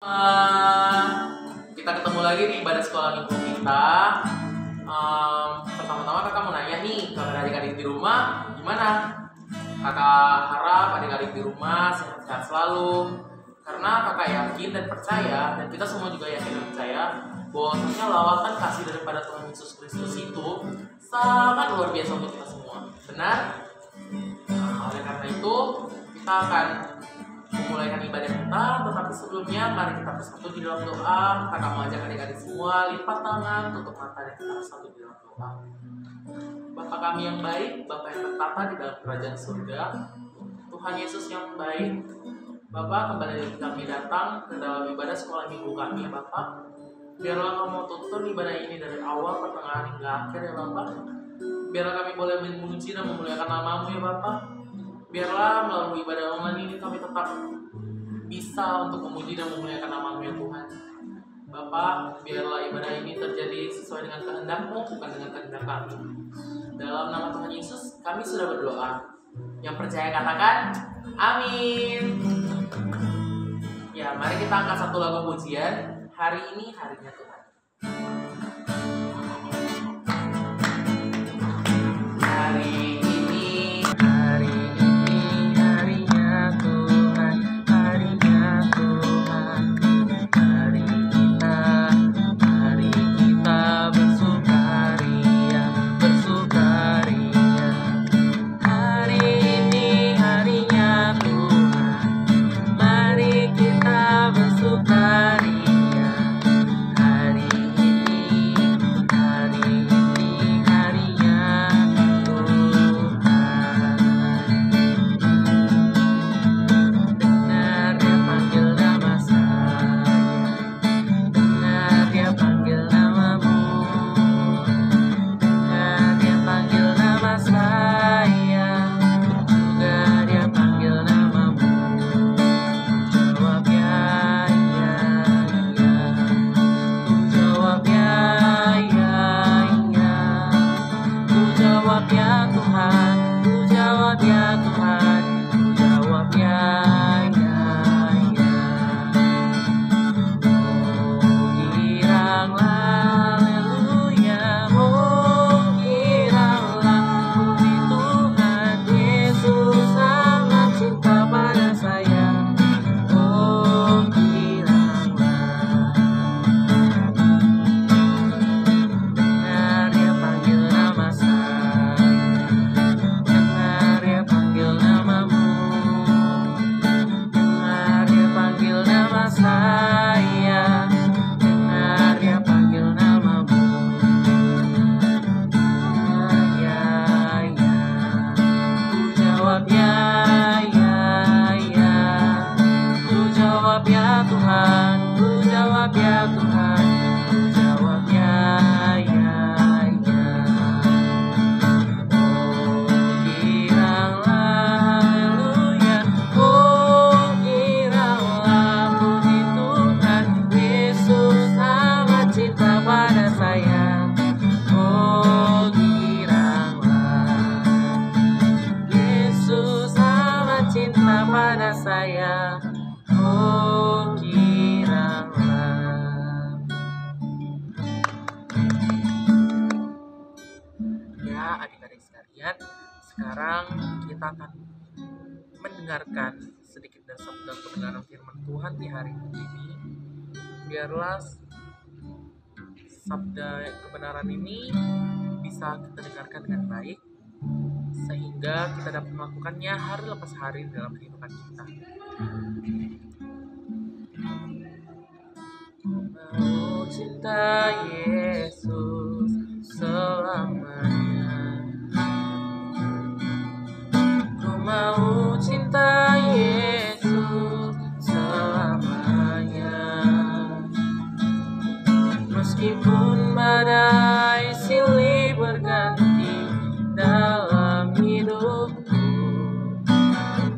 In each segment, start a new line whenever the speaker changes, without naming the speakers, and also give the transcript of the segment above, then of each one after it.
Kita ketemu lagi di ibadah sekolah minggu kita. Pertama-tama kakak mau nanya nih, kalau adik-adik di rumah gimana? Kakak harap adik-adik di rumah sehat-sehat selalu. Karena kakak yakin dan percaya, dan kita semua juga yakin dan percaya bahwasanya lawatan kasih daripada Tuhan Yesus Kristus itu sangat luar biasa untuk kita semua. Benar? Oleh karena itu kita akan memulaikan ibadah kita, tetapi sebelumnya mari kita bersatu di dalam doa. Kakak mengajak adik-adik semua lipat tangan, tutup mata, dan kita bersatu di dalam doa. Bapa kami yang baik, Bapa yang tertata di dalam kerajaan surga, Tuhan Yesus yang baik, Bapa, kembali lagi kami datang ke dalam ibadah sekolah minggu kami ya Bapa. Biarlah kamu tuntun ibadah ini dari awal, pertengahan hingga akhir ya Bapa. Biarlah kami boleh memuji dan memuliakan nama-Mu ya Bapa. Biarlah melalui ibadah online ini kami tetap bisa untuk memuji dan memuliakan nama-Mu ya Tuhan. Bapa, biarlah ibadah ini terjadi sesuai dengan kehendak-Mu, bukan dengan kehendak kami. Dalam nama Tuhan Yesus, kami sudah berdoa. Yang percaya katakan, amin. Ya, mari kita angkat satu lagu pujian. Hari ini harinya Tuhan. Sekarang kita akan mendengarkan sedikit dan sabda kebenaran firman Tuhan di hari ini. Biarlah sabda kebenaran ini bisa kita dengarkan dengan baik, sehingga kita dapat melakukannya hari lepas hari dalam kehidupan kita. Mau cinta Yesus selamanya. Mau cinta Yesus selamanya. Meskipun badai silih berganti dalam hidupku,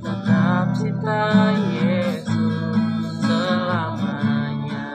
tetap cinta Yesus selamanya.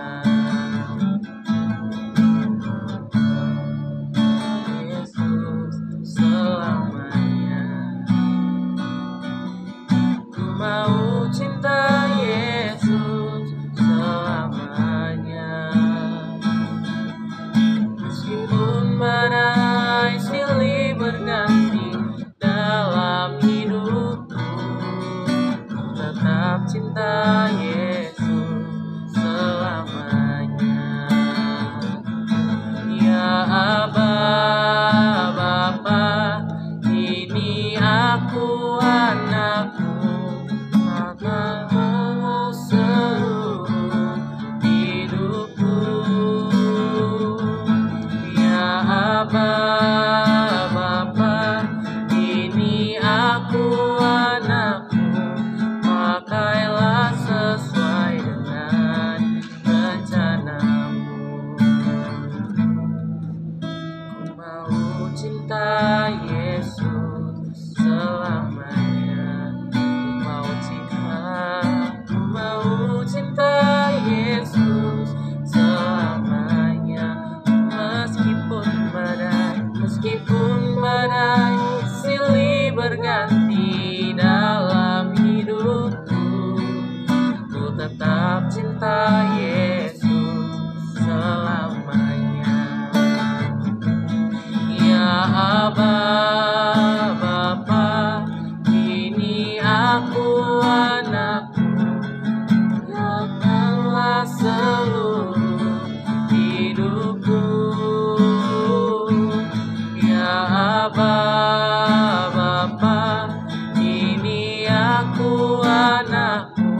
cinta Yesus selamanya. Ya Aba, Bapa, ini aku anakmu, nyatakanlah seluruh hidupku. Ya Aba, Bapa, ini aku anakmu,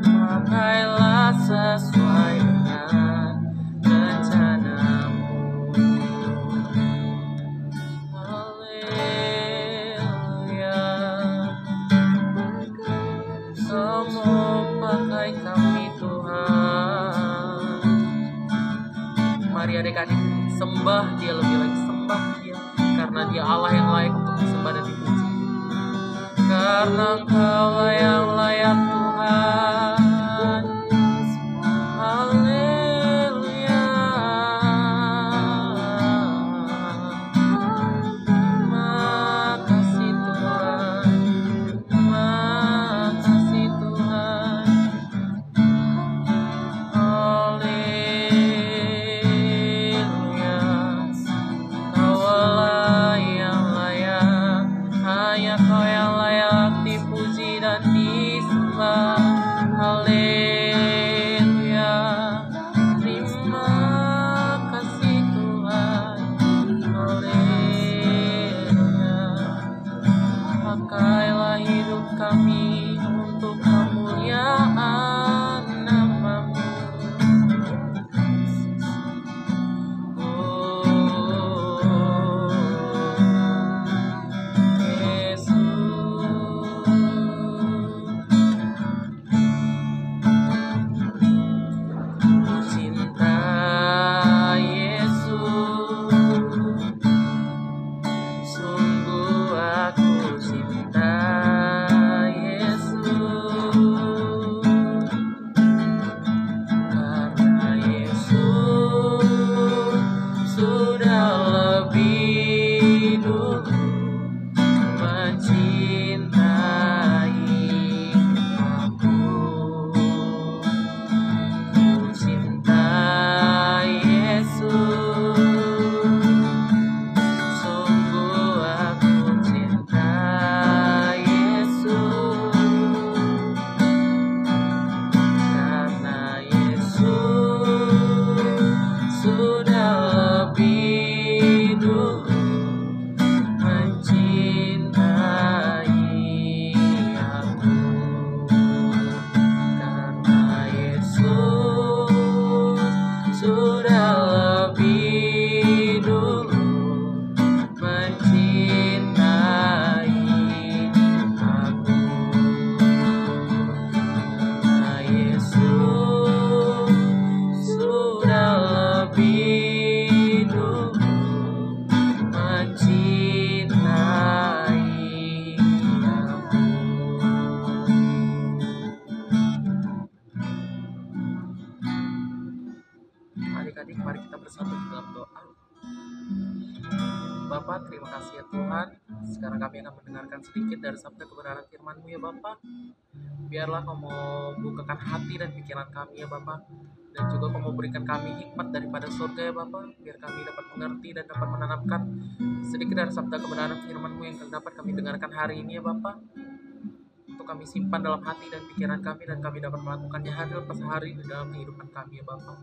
pakailah sesuai dengan rencanamu. Haleluya. Kamu pakai kami Tuhan. Mari adik-adik sembah Dia lebih lagi, sembah Dia, karena Dia Allah yang layak untuk disembah dan dipuji. Karena Engkau yang layak Tuhan. Haleluya. Makasih Tuhan, makasih Tuhan. Haleluya. Kaulah yang layak, hanya Kau yang layak dipuji dan disembah. Haleluya. Terima kasih Tuhan. Haleluya. Pakailah hidup kami untuk kemuliaan nama-Mu. Adik-adik, mari kita bersatu di dalam doa. Bapak, terima kasih ya Tuhan. Sekarang kami akan mendengarkan sedikit dari sabda kebenaran firman-Mu ya Bapak. Biarlah Kau mau bukakan hati dan pikiran kami ya Bapak. Dan juga Kau mau berikan kami hikmat daripada surga ya Bapak. Biar kami dapat mengerti dan dapat menanamkan sedikit dari sabda kebenaran firman-Mu yang dapat kami dengarkan hari ini ya Bapak. Untuk kami simpan dalam hati dan pikiran kami, dan kami dapat melakukannya hari lepas hari di dalam kehidupan kami ya Bapak.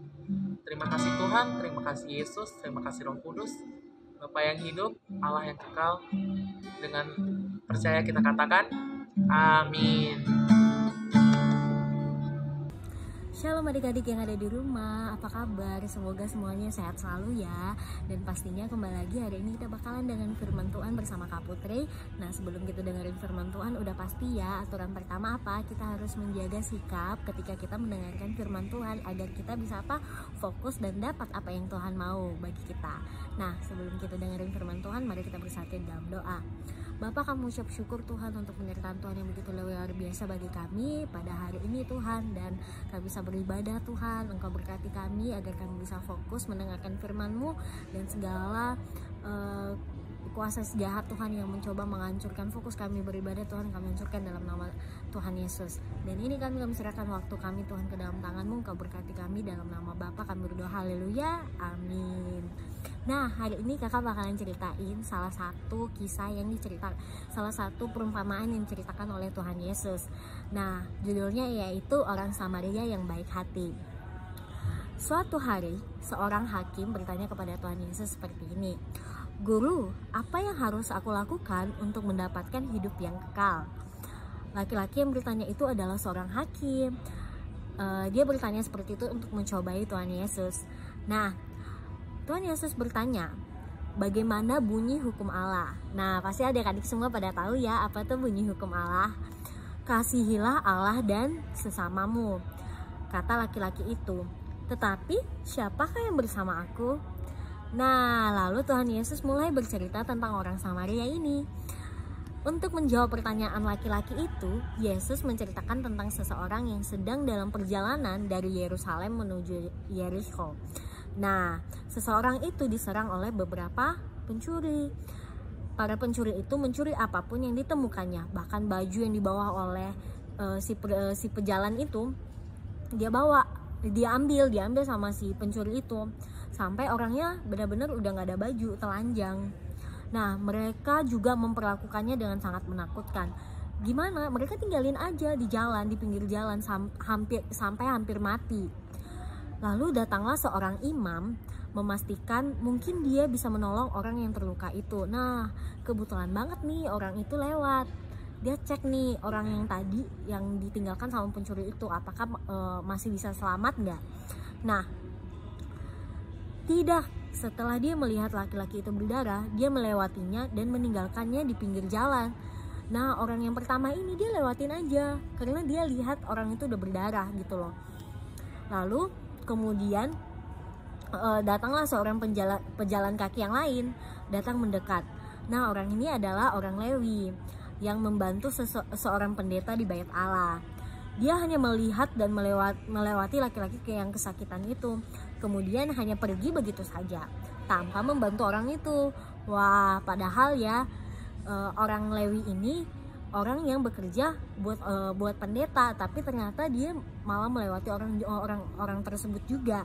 Terima kasih Tuhan, terima kasih Yesus, terima kasih Roh Kudus, Bapa yang hidup, Allah yang kekal. Dengan percaya kita katakan, amin.
Shalom adik-adik yang ada di rumah, apa kabar? Semoga semuanya sehat selalu ya. Dan pastinya kembali lagi hari ini kita bakalan dengan firman Tuhan bersama Kak Putri. Nah sebelum kita dengerin firman Tuhan, udah pasti ya aturan pertama apa? Kita harus menjaga sikap ketika kita mendengarkan firman Tuhan, agar kita bisa apa? Fokus dan dapat apa yang Tuhan mau bagi kita. Nah sebelum kita dengerin firman Tuhan, mari kita bersatu dalam doa. Bapak, kami ucap syukur Tuhan untuk penyertaan Tuhan yang begitu luar biasa bagi kami pada hari ini Tuhan. Dan kami bisa beribadah Tuhan, Engkau berkati kami agar kami bisa fokus mendengarkan firman-Mu. Dan segala kuasa jahat Tuhan yang mencoba menghancurkan fokus kami beribadah. Tuhan, kami hancurkan dalam nama Tuhan Yesus. Dan ini kami serahkan waktu kami Tuhan ke dalam tangan-Mu. Engkau berkati kami dalam nama Bapa kami berdoa, haleluya, amin. Nah, hari ini kakak bakalan ceritain salah satu kisah yang diceritakan, salah satu perumpamaan yang diceritakan oleh Tuhan Yesus. Nah, judulnya yaitu orang Samaria yang baik hati. Suatu hari, seorang hakim bertanya kepada Tuhan Yesus seperti ini, "Guru, apa yang harus aku lakukan untuk mendapatkan hidup yang kekal?" Laki-laki yang bertanya itu adalah seorang hakim. Dia bertanya seperti itu untuk mencobai Tuhan Yesus. Nah, Tuhan Yesus bertanya, bagaimana bunyi hukum Allah? Nah, pasti adik-adik semua pada tahu ya apa tuh bunyi hukum Allah. Kasihilah Allah dan sesamamu, kata laki-laki itu. Tetapi siapakah yang bersama aku? Nah, lalu Tuhan Yesus mulai bercerita tentang orang Samaria ini. Untuk menjawab pertanyaan laki-laki itu, Yesus menceritakan tentang seseorang yang sedang dalam perjalanan dari Yerusalem menuju Yeriko. Nah, seseorang itu diserang oleh beberapa pencuri. Para pencuri itu mencuri apapun yang ditemukannya, bahkan baju yang dibawa oleh si pejalan itu dia ambil sama si pencuri itu, sampai orangnya benar-benar udah nggak ada baju, telanjang. Nah, mereka juga memperlakukannya dengan sangat menakutkan. Gimana? Mereka tinggalin aja di jalan, di pinggir jalan sampai hampir mati. Lalu datanglah seorang imam memastikan mungkin dia bisa menolong orang yang terluka itu. Nah, kebetulan banget nih orang itu lewat. Dia cek nih orang yang tadi yang ditinggalkan sama pencuri itu, apakah masih bisa selamat nggak? Nah, tidak. Setelah dia melihat laki-laki itu berdarah, dia melewatinya dan meninggalkannya di pinggir jalan. Nah, orang yang pertama ini dia lewatin aja karena dia lihat orang itu udah berdarah gitu loh. Lalu kemudian datanglah seorang pejalan kaki yang lain datang mendekat. Nah, orang ini adalah orang Lewi yang membantu seorang pendeta di bait Allah. Dia hanya melihat dan melewati laki-laki yang kesakitan itu, kemudian hanya pergi begitu saja tanpa membantu orang itu. Wah, padahal ya orang Lewi ini orang yang bekerja buat pendeta, tapi ternyata dia malah melewati orang tersebut juga.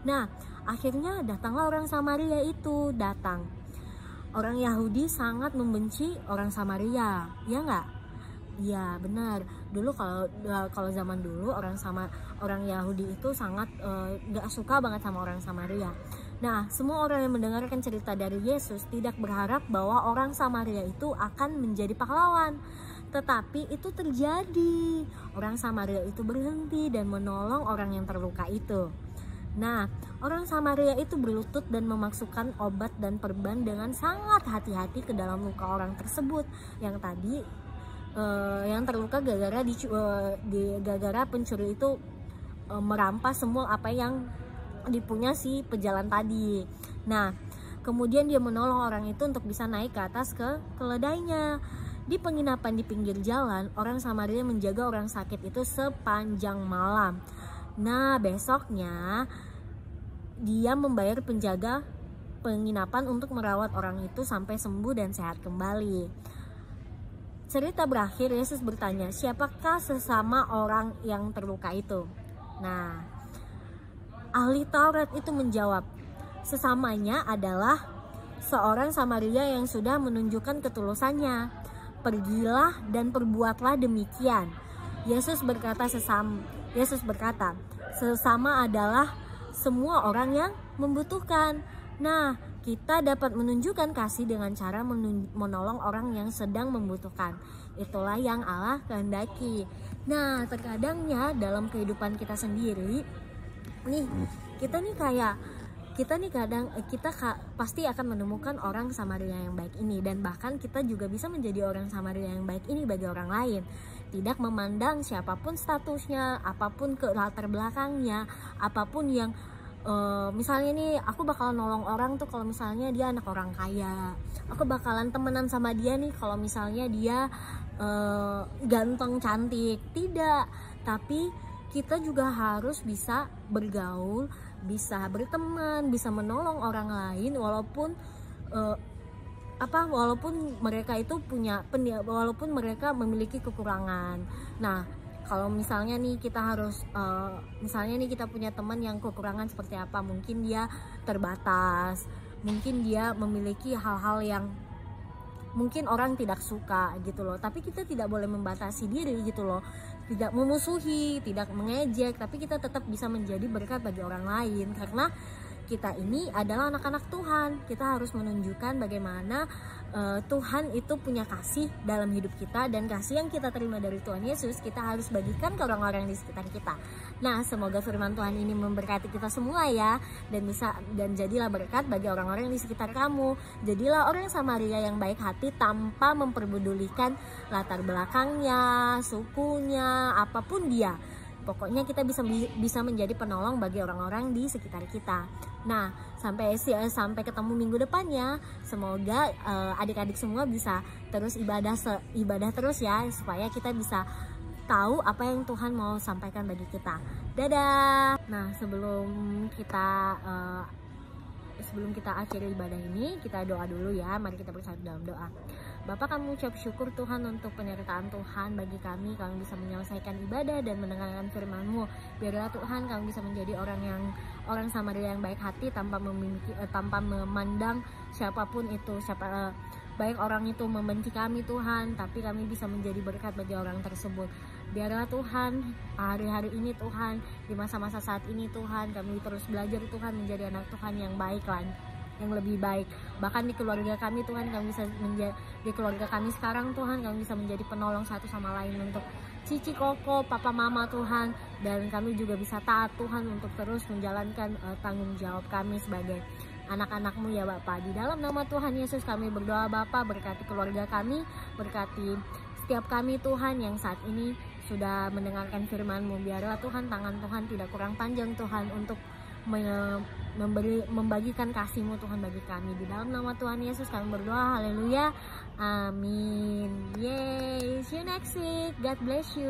Nah, akhirnya datanglah orang Samaria itu datang. Orang Yahudi sangat membenci orang Samaria, ya nggak? Iya benar. Dulu kalau zaman dulu orang Yahudi itu sangat nggak suka banget sama orang Samaria. Nah, semua orang yang mendengarkan cerita dari Yesus tidak berharap bahwa orang Samaria itu akan menjadi pahlawan. Tetapi itu terjadi. Orang Samaria itu berhenti dan menolong orang yang terluka itu. Nah, orang Samaria itu berlutut dan memasukkan obat dan perban dengan sangat hati-hati ke dalam luka orang tersebut yang tadi yang terluka gara-gara pencuri itu merampas semua apa yang dipunya si pejalan tadi. Nah, kemudian dia menolong orang itu untuk bisa naik ke atas ke keledainya. Di penginapan di pinggir jalan, orang Samaria menjaga orang sakit itu sepanjang malam. Nah, besoknya dia membayar penjaga penginapan untuk merawat orang itu sampai sembuh dan sehat kembali. Cerita berakhir, Yesus bertanya, siapakah sesama orang yang terluka itu? Nah, ahli Taurat itu menjawab, sesamanya adalah seorang Samaria yang sudah menunjukkan ketulusannya. Pergilah dan perbuatlah demikian. Yesus berkata, sesama adalah semua orang yang membutuhkan. Nah, kita dapat menunjukkan kasih dengan cara menolong orang yang sedang membutuhkan. Itulah yang Allah kehendaki. Nah, terkadangnya dalam kehidupan kita sendiri nih, kita pasti akan menemukan orang Samaria yang baik ini, dan bahkan kita juga bisa menjadi orang Samaria yang baik ini bagi orang lain. Tidak memandang siapapun statusnya, apapun ke latar belakangnya, apapun yang misalnya nih aku bakalan nolong orang tuh kalau misalnya dia anak orang kaya, aku bakalan temenan sama dia nih kalau misalnya dia ganteng cantik. Tidak, tapi kita juga harus bisa bergaul, bisa berteman, bisa menolong orang lain walaupun walaupun mereka itu walaupun mereka memiliki kekurangan. Nah, kalau misalnya nih kita harus misalnya nih kita punya teman yang kekurangan seperti apa, mungkin dia terbatas, mungkin dia memiliki hal-hal yang mungkin orang tidak suka gitu loh, tapi kita tidak boleh membatasi diri gitu loh, tidak memusuhi, tidak mengejek, tapi kita tetap bisa menjadi berkat bagi orang lain, karena kita ini adalah anak-anak Tuhan. Kita harus menunjukkan bagaimana Tuhan itu punya kasih dalam hidup kita, dan kasih yang kita terima dari Tuhan Yesus kita harus bagikan ke orang-orang di sekitar kita. Nah, semoga firman Tuhan ini memberkati kita semua ya, dan jadilah berkat bagi orang-orang di sekitar kamu. Jadilah orang Samaria yang baik hati tanpa memperdulikan latar belakangnya, sukunya, apapun dia. Pokoknya kita bisa menjadi penolong bagi orang-orang di sekitar kita. Nah, sampai ketemu minggu depannya. Semoga adik-adik semua bisa terus ibadah terus ya, supaya kita bisa tahu apa yang Tuhan mau sampaikan bagi kita. Dadah. Nah, sebelum kita akhiri ibadah ini, kita doa dulu ya. Mari kita bersatu dalam doa. Bapa, kami ucap syukur Tuhan untuk penyertaan Tuhan bagi kami bisa menyelesaikan ibadah dan mendengarkan firman-Mu. Biarlah Tuhan kami bisa menjadi orang Samaria yang baik hati tanpa memandang siapapun itu, baik orang itu membenci kami Tuhan, tapi kami bisa menjadi berkat bagi orang tersebut. Biarlah Tuhan hari-hari ini Tuhan, di masa-masa saat ini Tuhan, kami terus belajar Tuhan menjadi anak Tuhan yang baik yang lebih baik. Bahkan di keluarga kami Tuhan, kami bisa di keluarga kami sekarang Tuhan, kami bisa menjadi penolong satu sama lain untuk cici, koko, papa, mama Tuhan, dan kami juga bisa taat Tuhan untuk terus menjalankan tanggung jawab kami sebagai anak-anak-Mu ya Bapa. Di dalam nama Tuhan Yesus kami berdoa Bapa, berkati keluarga kami, berkati setiap kami Tuhan yang saat ini sudah mendengarkan firman-Mu. Biarlah Tuhan tangan Tuhan tidak kurang panjang Tuhan untuk membagikan kasih-Mu Tuhan bagi kami. Di dalam nama Tuhan Yesus kami berdoa, haleluya, amin. Yay, see you next week, God bless you.